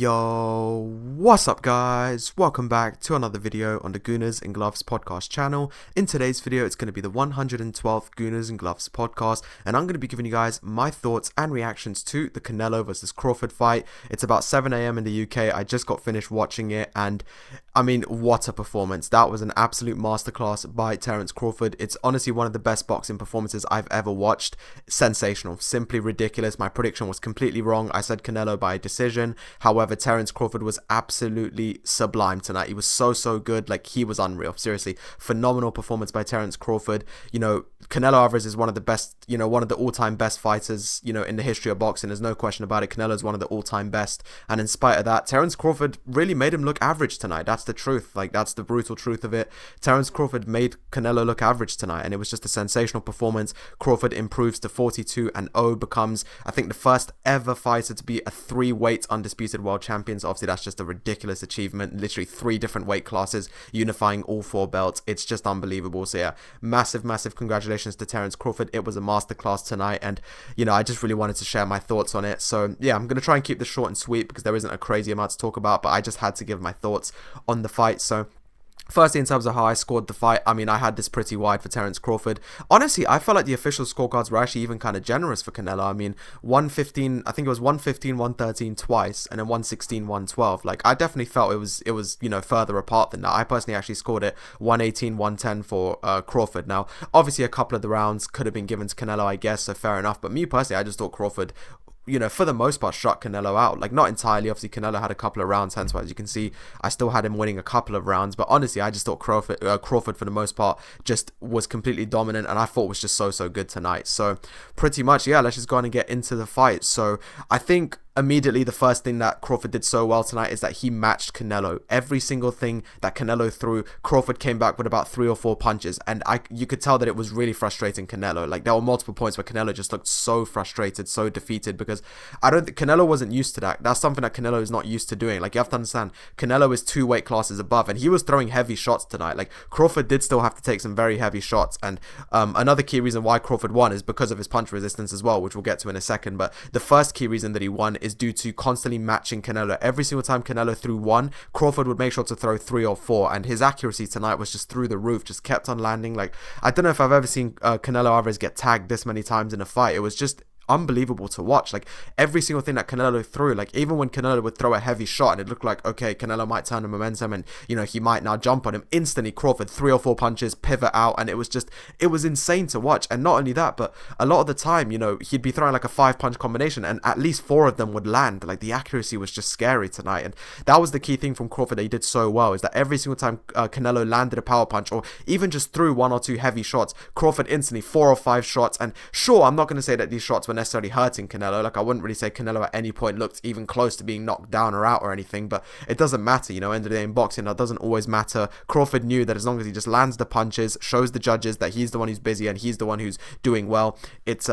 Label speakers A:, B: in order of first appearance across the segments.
A: Yo, what's up guys? Welcome back to another video on the Gooners and Gloves Podcast channel. In today's video, it's going to be the 112th Gooners and Gloves Podcast, and I'm going to be giving you guys my thoughts and reactions to the Canelo versus Crawford fight. It's about 7 AM in the UK. I just got finished watching it, and I mean, what a performance. That was an absolute masterclass by Terence Crawford. It's honestly one of the best boxing performances I've ever watched. Sensational, simply ridiculous. My prediction was completely wrong. I said Canelo by decision. However, Terence Crawford was absolutely sublime tonight. He was so good. Like, he was unreal. Seriously, phenomenal performance by Terence Crawford. You know, Canelo Alvarez is one of the best, one of the all-time best fighters, in the history of boxing. There's no question about it. Canelo is one of the all-time best. And in spite of that, Terence Crawford really made him look average tonight. That's the truth. Like, that's the brutal truth of it. Terence Crawford made Canelo look average tonight, and it was just a sensational performance. Crawford improves to 42-0, becomes, I think, the first ever fighter to be a 3-weight undisputed world champions. Obviously, that's just a ridiculous achievement. Literally 3 different weight classes, unifying all 4 belts. It's just unbelievable. So yeah, massive congratulations to Terence Crawford. It was a masterclass tonight, and I just really wanted to share my thoughts on it. So yeah, I'm gonna try and keep this short and sweet because there isn't a crazy amount to talk about, but I just had to give my thoughts on the fight. So firstly, in terms of how I scored the fight, I mean, I had this pretty wide for Terence Crawford. Honestly, I felt like the official scorecards were actually even kind of generous for Canelo. I mean, 115, I think it was 115, 113 twice, and then 116, 112. Like, I definitely felt it was further apart than that. I personally actually scored it 118, 110 for Crawford. Now, obviously, a couple of the rounds could have been given to Canelo, I guess, so fair enough. But me personally, I just thought Crawford, for the most part, shut Canelo out. Like, not entirely. Obviously, Canelo had a couple of rounds, hence why, as you can see, I still had him winning a couple of rounds. But honestly, I just thought Crawford, for the most part, just was completely dominant, and I thought was just so good tonight. So, pretty much, yeah, let's just go on and get into the fight. So, I think immediately the first thing that Crawford did so well tonight is that he matched Canelo. Every single thing that Canelo threw, Crawford came back with about 3 or 4 punches, and you could tell that it was really frustrating Canelo. Like, there were multiple points where Canelo just looked so frustrated, so defeated, because I don't think Canelo wasn't used to that. That's something that Canelo is not used to doing. Like, you have to understand, Canelo is 2 weight classes above, and he was throwing heavy shots tonight. Like, Crawford did still have to take some very heavy shots, and another key reason why Crawford won is because of his punch resistance as well, which we'll get to in a second. But the first key reason that he won is due to constantly matching Canelo. Every single time Canelo threw 1, Crawford would make sure to throw 3 or 4, and his accuracy tonight was just through the roof, just kept on landing. Like, I don't know if I've ever seen Canelo Alvarez get tagged this many times in a fight. It was just unbelievable to watch. Like, every single thing that Canelo threw, like, even when Canelo would throw a heavy shot and it looked like, okay, Canelo might turn the momentum and he might now jump on him, instantly Crawford 3 or 4 punches, pivot out, and it was insane to watch. And not only that, but a lot of the time, he'd be throwing like a 5-punch combination and at least 4 of them would land. Like, the accuracy was just scary tonight, and that was the key thing from Crawford that he did so well, is that every single time Canelo landed a power punch or even just threw 1 or 2 heavy shots, Crawford instantly 4 or 5 shots. And sure, I'm not going to say that these shots were necessarily hurting Canelo. Like, I wouldn't really say Canelo at any point looked even close to being knocked down or out or anything, but it doesn't matter, end of the day in boxing, that doesn't always matter. Crawford knew that as long as he just lands the punches, shows the judges that he's the one who's busy and he's the one who's doing well, it's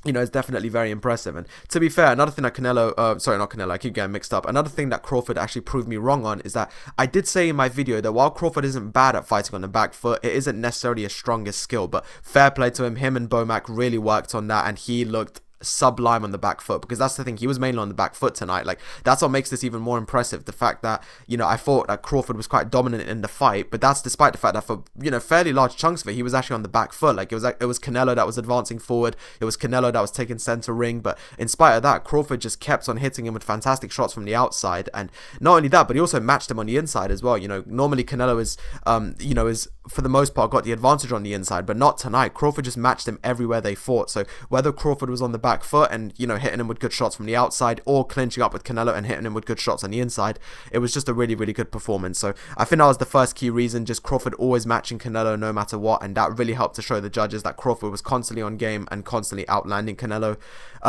A: it's definitely very impressive. And to be fair, another thing that I keep getting mixed up. Another thing that Crawford actually proved me wrong on is that I did say in my video that while Crawford isn't bad at fighting on the back foot, it isn't necessarily his strongest skill. But fair play to him. Him and Bomac really worked on that, and he looked sublime on the back foot, because that's the thing, he was mainly on the back foot tonight. Like, that's what makes this even more impressive, the fact that I thought that Crawford was quite dominant in the fight, but that's despite the fact that for fairly large chunks of it, he was actually on the back foot. Like, it was Canelo that was advancing forward, it was Canelo that was taking center ring, but in spite of that, Crawford just kept on hitting him with fantastic shots from the outside. And not only that, but he also matched him on the inside as well. Normally Canelo is is for the most part got the advantage on the inside, but not tonight. Crawford just matched him everywhere they fought. So whether Crawford was on the back foot and hitting him with good shots from the outside, or clinching up with Canelo and hitting him with good shots on the inside, it was just a really good performance. So I think that was the first key reason, just Crawford always matching Canelo no matter what, and that really helped to show the judges that Crawford was constantly on game and constantly outlanding Canelo.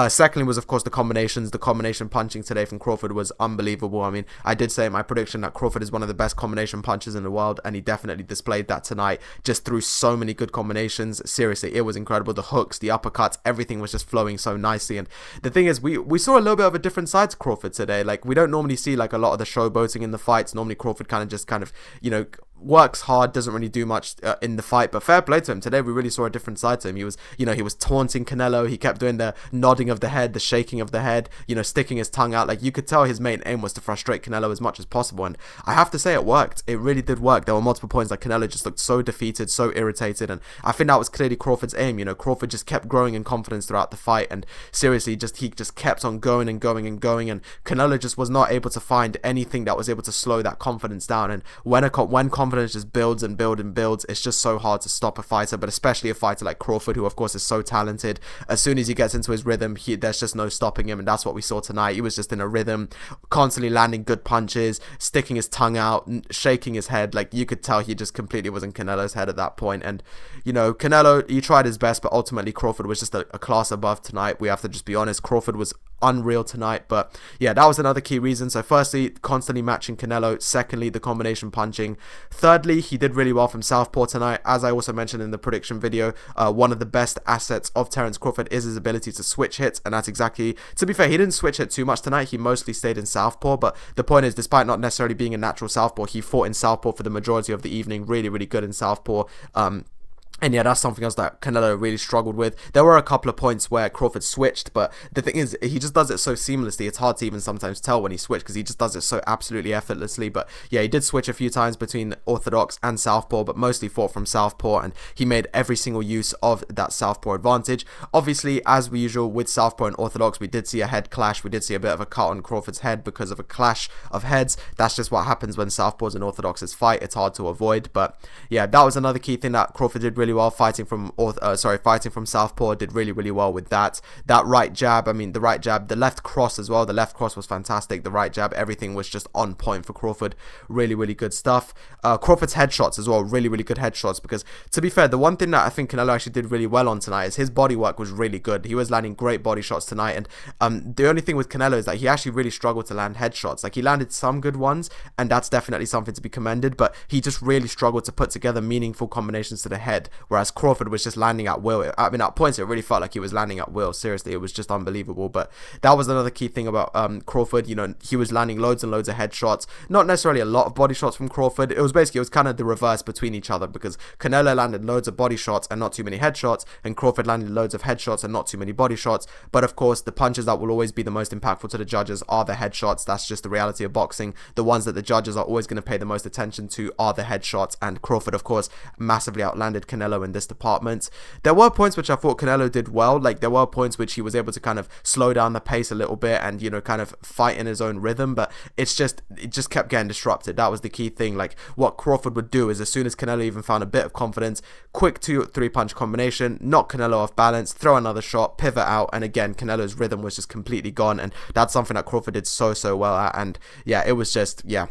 A: Secondly was, of course, the combinations. The combination punching today from Crawford was unbelievable. I mean, I did say in my prediction that Crawford is one of the best combination punchers in the world, and he definitely displayed that tonight. Just threw so many good combinations. Seriously, it was incredible. The hooks, the uppercuts, everything was just flowing so nicely. And the thing is, we saw a little bit of a different side to Crawford today. Like, we don't normally see like a lot of the showboating in the fights. Normally Crawford kind of works hard, doesn't really do much in the fight, but fair play to him. Today we really saw a different side to him. He was, he was taunting Canelo. He kept doing the nodding of the head, the shaking of the head, sticking his tongue out. Like, you could tell his main aim was to frustrate Canelo as much as possible, and I have to say it worked. It really did work. There were multiple points that Canelo just looked so defeated, so irritated, and I think that was clearly Crawford's aim. Crawford just kept growing in confidence throughout the fight, and seriously, he just kept on going and going and going, and Canelo just was not able to find anything that was able to slow that confidence down. And when confidence just builds and builds, it's just so hard to stop a fighter, but especially a fighter like Crawford, who of course is so talented. As soon as he gets into his rhythm, there's just no stopping him, and that's what we saw tonight. He was just in a rhythm, constantly landing good punches, sticking his tongue out, shaking his head. Like, you could tell he just completely was in Canelo's head at that point. And Canelo, he tried his best, but ultimately Crawford was just a class above tonight. We have to just be honest. Crawford was unreal tonight, but yeah, that was another key reason. So firstly, constantly matching Canelo. Secondly, the combination punching. Thirdly, he did really well from southpaw tonight. As I also mentioned in the prediction video, one of the best assets of Terence Crawford is his ability to switch hits, and that's exactly, to be fair, he didn't switch hit too much tonight. He mostly stayed in southpaw, but the point is, despite not necessarily being a natural southpaw, he fought in southpaw for the majority of the evening. Really, really good in southpaw. And yeah, that's something else that Canelo really struggled with. There were a couple of points where Crawford switched, but the thing is, he just does it so seamlessly. It's hard to even sometimes tell when he switched, because he just does it so absolutely effortlessly. But yeah, he did switch a few times between orthodox and southpaw, but mostly fought from southpaw, and he made every single use of that southpaw advantage. Obviously, as usual with southpaw and orthodox, we did see a head clash. We did see a bit of a cut on Crawford's head because of a clash of heads. That's just what happens when southpaws and orthodoxes fight. It's hard to avoid. But yeah, that was another key thing that Crawford did really well. Fighting from southpaw, did really well with that right jab. The left cross as well. The left cross was fantastic. The right jab, everything was just on point for Crawford. Really good stuff. Crawford's headshots as well, really good headshots, because to be fair, the one thing that I think Canelo actually did really well on tonight is his body work was really good. He was landing great body shots tonight, and the only thing with Canelo is that he actually really struggled to land headshots. Like, he landed some good ones, and that's definitely something to be commended, but he just really struggled to put together meaningful combinations to the head, whereas Crawford was just landing at will. At points it really felt like he was landing at will. Seriously, it was just unbelievable. But that was another key thing about Crawford. He was landing loads and loads of headshots. Not necessarily a lot of body shots from Crawford. It was kind of the reverse between each other, because Canelo landed loads of body shots and not too many headshots, and Crawford landed loads of headshots and not too many body shots. But of course, the punches that will always be the most impactful to the judges are the headshots. That's just the reality of boxing. The ones that the judges are always going to pay the most attention to are the headshots, and Crawford, of course, massively outlanded Canelo in this department. There were points which I thought Canelo did well. Like, there were points which he was able to kind of slow down the pace a little bit and kind of fight in his own rhythm, but it just kept getting disrupted. That was the key thing. Like, what Crawford would do is, as soon as Canelo even found a bit of confidence, quick 2-3 punch combination, knock Canelo off balance, throw another shot, pivot out, and again Canelo's rhythm was just completely gone, and that's something that Crawford did so well at. And yeah, it was just, yeah,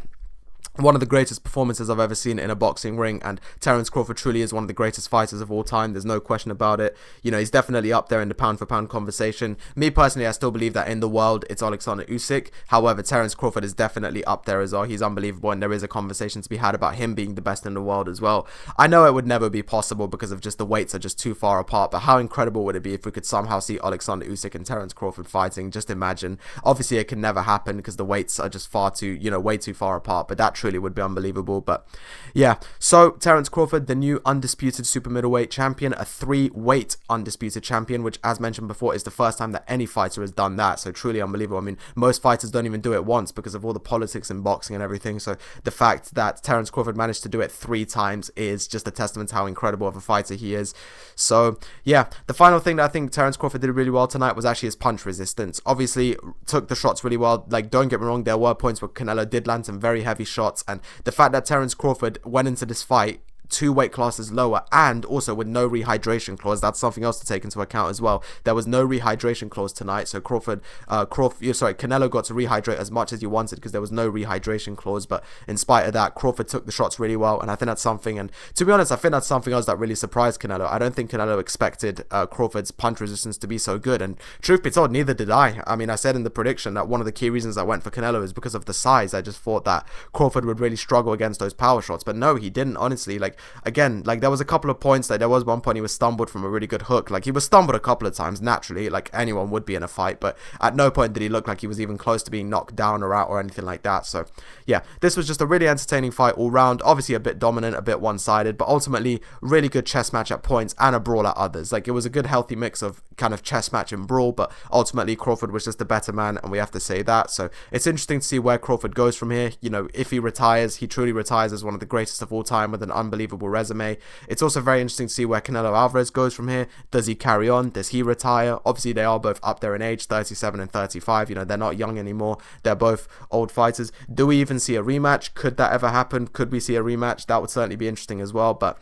A: one of the greatest performances I've ever seen in a boxing ring, and Terence Crawford truly is one of the greatest fighters of all time. There's no question about it. He's definitely up there in the pound for pound conversation. Me personally, I still believe that in the world it's Alexander Usyk. However, Terence Crawford is definitely up there as well. He's unbelievable, and there is a conversation to be had about him being the best in the world as well. I know it would never be possible because of just the weights are just too far apart, but how incredible would it be if we could somehow see Alexander Usyk and Terence Crawford fighting? Just imagine. Obviously it can never happen because the weights are just far too, way too far apart, but that truly would be unbelievable. But yeah, so Terence Crawford, the new undisputed super middleweight champion, a 3-weight undisputed champion, which, as mentioned before, is the first time that any fighter has done that. So truly unbelievable. I mean, most fighters don't even do it once because of all the politics in boxing and everything. So the fact that Terence Crawford managed to do it 3 times is just a testament to how incredible of a fighter he is. So yeah, the final thing that I think Terence Crawford did really well tonight was actually his punch resistance. Obviously took the shots really well. Like, don't get me wrong, there were points where Canelo did land some very heavy shots, and the fact that Terence Crawford went into this fight 2 weight classes lower, and also with no rehydration clause. That's something else to take into account as well. There was no rehydration clause tonight, so Canelo got to rehydrate as much as he wanted because there was no rehydration clause. But in spite of that, Crawford took the shots really well, and I think that's something. And to be honest, I think that's something else that really surprised Canelo. I don't think Canelo expected Crawford's punch resistance to be so good, and truth be told, neither did I. I mean, I said in the prediction that one of the key reasons I went for Canelo is because of the size. I just thought that Crawford would really struggle against those power shots, but no, he didn't. Honestly, like, Like, again, like there was a couple of points, like there was one point he was stumbled from a really good hook. Like he was stumbled a couple of times naturally, like anyone would be in a fight, but at no point did he look like he was even close to being knocked down or out or anything like that. So yeah, this was just a really entertaining fight all round. Obviously a bit dominant, a bit one-sided, but ultimately really good chess match at points and a brawl at others. Like it was a good healthy mix of kind of chess match and brawl, but ultimately Crawford was just the better man, and we have to say that. So it's interesting to see where Crawford goes from here. You know, if he retires, he truly retires as one of the greatest of all time with an unbelievable resume. It's also very interesting to see where Canelo Alvarez goes from here. Does he carry on? Does he retire? Obviously they are both up there in age, 37 and 35. You know, they're not young anymore. They're both old fighters. Do we even see a rematch? Could that ever happen? Could we see a rematch? That would certainly be interesting as well. But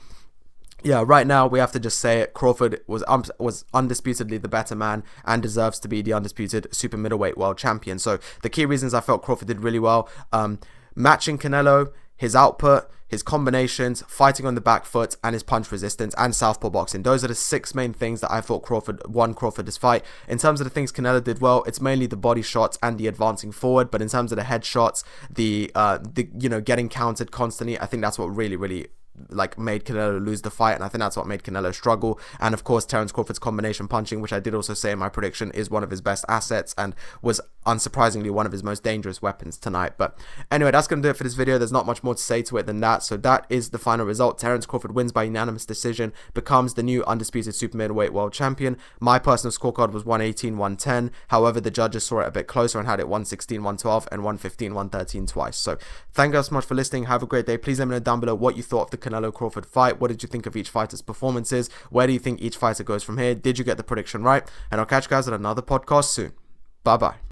A: yeah, right now we have to just say it. Crawford was undisputedly the better man and deserves to be the undisputed super middleweight world champion. So the key reasons I felt Crawford did really well, matching Canelo, his output, his combinations, fighting on the back foot, and his punch resistance and southpaw boxing. Those are the 6 main things that I thought Crawford won this fight. In terms of the things Canelo did well, it's mainly the body shots and the advancing forward. But in terms of the head shots, the you know, getting countered constantly, I think that's what really like made Canelo lose the fight, and I think that's what made Canelo struggle. And of course Terence Crawford's combination punching, which I did also say in my prediction is one of his best assets and was unsurprisingly one of his most dangerous weapons tonight. But anyway, that's going to do it for this video. There's not much more to say to it than that. So that is the final result. Terence Crawford wins by unanimous decision, becomes the new undisputed super middleweight world champion. My personal scorecard was 118-110. However, the judges saw it a bit closer and had it 116-112 and 115-113 twice. So thank you guys so much for listening. Have a great day. Please let me know down below what you thought of the Canelo Crawford fight. What did you think of each fighter's performances? Where do you think each fighter goes from here? Did you get the prediction right? And I'll catch you guys at another podcast soon. Bye bye.